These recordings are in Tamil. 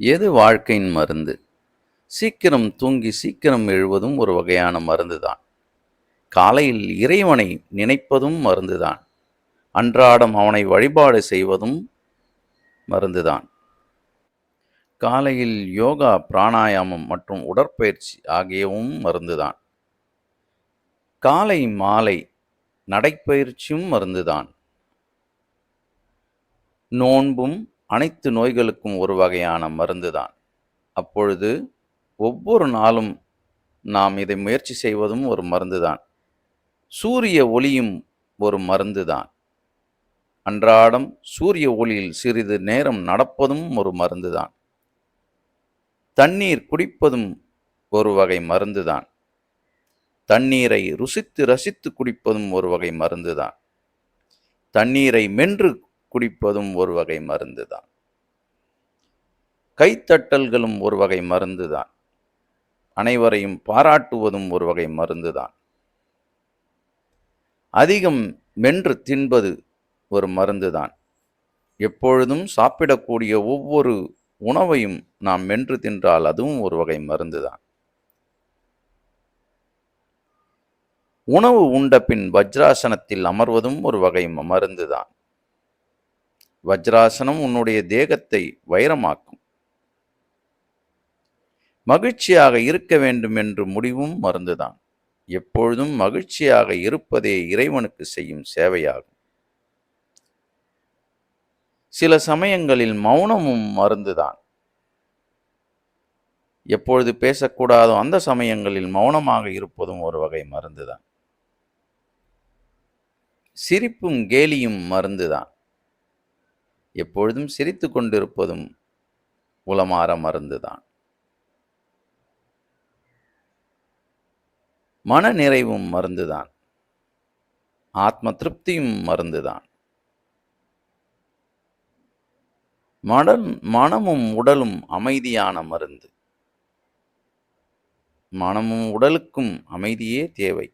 எது வாழ்க்கையின் மருந்து? சீக்கிரம் தூங்கி சீக்கிரம் எழுவதும் ஒரு வகையான மருந்துதான். காலையில் இறைவனை நினைப்பதும் மருந்துதான். அன்றாடம் அவனை வழிபாடு செய்வதும் மருந்துதான். காலையில் யோகா, பிராணாயாமம் மற்றும் உடற்பயிற்சி ஆகியவும் மருந்துதான். காலை மாலை நடைப்பயிற்சியும் மருந்துதான். நோன்பும் அனைத்து நோய்களுக்கும் ஒரு வகையான மருந்துதான். அப்பொழுது ஒவ்வொரு நாளும் நாம் இதை முயற்சி செய்வதும் ஒரு மருந்துதான். சூரிய ஒளியும் ஒரு மருந்துதான். அன்றாடம் சூரிய ஒளியில் சிறிது நேரம் நடப்பதும் ஒரு மருந்துதான். தண்ணீர் குடிப்பதும் ஒரு வகை மருந்துதான். தண்ணீரை ருசித்து ரசித்து குடிப்பதும் ஒரு வகை மருந்துதான். தண்ணீரை மென்று குடிப்பதும் ஒரு வகை மருந்துதான். கைத்தட்டல்களும் ஒரு வகை மருந்துதான். அனைவரையும் பாராட்டுவதும் ஒரு வகை மருந்துதான். அதிகம் மென்று தின்பது ஒரு மருந்துதான். எப்பொழுதும் சாப்பிடக்கூடிய ஒவ்வொரு உணவையும் நாம் மென்று தின்றால் அதுவும் ஒரு வகை மருந்துதான். உணவு உண்ட பின் வஜ்ராசனத்தில் அமர்வதும் ஒரு வகை மருந்துதான். வஜ்ராசனம் உன்னுடைய தேகத்தை வைரமாக்கும். மகிழ்ச்சியாக இருக்க வேண்டும் என்று முடிவும் மருந்துதான். எப்பொழுதும் மகிழ்ச்சியாக இருப்பதே இறைவனுக்கு செய்யும் சேவையாகும். சில சமயங்களில் மௌனமும் மருந்துதான். எப்பொழுது பேசக்கூடாதோ அந்த சமயங்களில் மௌனமாக இருப்பதும் ஒரு வகை மருந்துதான். சிரிப்பும் கேலியும் மருந்துதான். எப்பொழுதும் சிரித்து கொண்டிருப்பதும் உளமாற மருந்துதான். மன நிறைவும் மருந்துதான். ஆத்ம திருப்தியும் மருந்துதான். மனமும் உடலும் அமைதியான மருந்து. மனமும் உடலுக்கும் அமைதியே தேவை.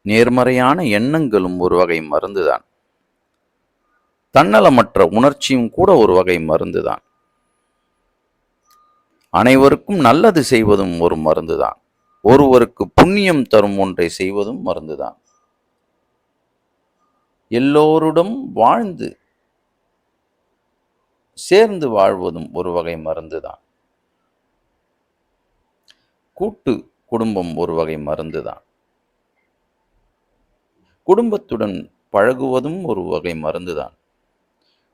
நேர்மறையான எண்ணங்களும் ஒரு வகை மருந்துதான். தன்னலமற்ற உணர்ச்சியும் கூட ஒரு வகை மருந்துதான். அனைவருக்கும் நல்லது செய்வதும் ஒரு மருந்துதான். ஒருவருக்கு புண்ணியம் தரும் ஒன்றை செய்வதும் மருந்துதான். எல்லோருடன் வாழ்ந்து சேர்ந்து வாழ்வதும் ஒரு வகை மருந்துதான். கூட்டு குடும்பம் ஒரு வகை மருந்துதான். குடும்பத்துடன் பழகுவதும் ஒரு வகை மருந்துதான்.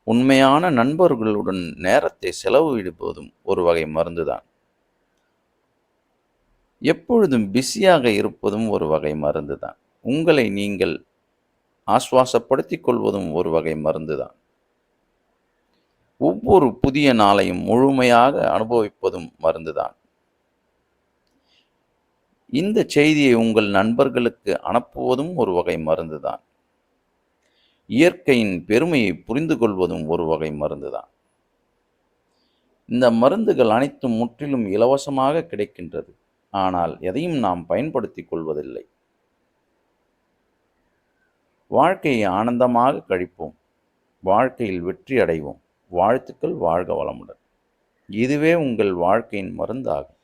உண்மையான நண்பர்களுடன் நேரத்தை செலவிடுவதும் ஒரு வகை மருந்துதான். எப்பொழுதும் பிஸியாக இருப்பதும் ஒரு வகை மருந்துதான். உங்களை நீங்கள் ஆசுவாசப்படுத்திக் கொள்வதும் ஒரு வகை மருந்துதான். ஒவ்வொரு புதிய நாளையும் முழுமையாக அனுபவிப்பதும் மருந்துதான். இந்த செய்தியை உங்கள் நண்பர்களுக்கு அனுப்புவதும் ஒரு வகை மருந்துதான். இயற்கையின் பெருமையை புரிந்து கொள்வதும் ஒரு வகை மருந்துதான். இந்த மருந்துகள் அனைத்தும் முற்றிலும் இலவசமாக கிடைக்கின்றது. ஆனால் எதையும் நாம் பயன்படுத்திக் கொள்வதில்லை. வாழ்க்கையை ஆனந்தமாக கழிப்போம். வாழ்க்கையில் வெற்றி அடைவோம். வாழ்த்துக்கள். வாழ்க வளமுடன். இதுவே உங்கள் வாழ்க்கையின் மருந்தாகும்.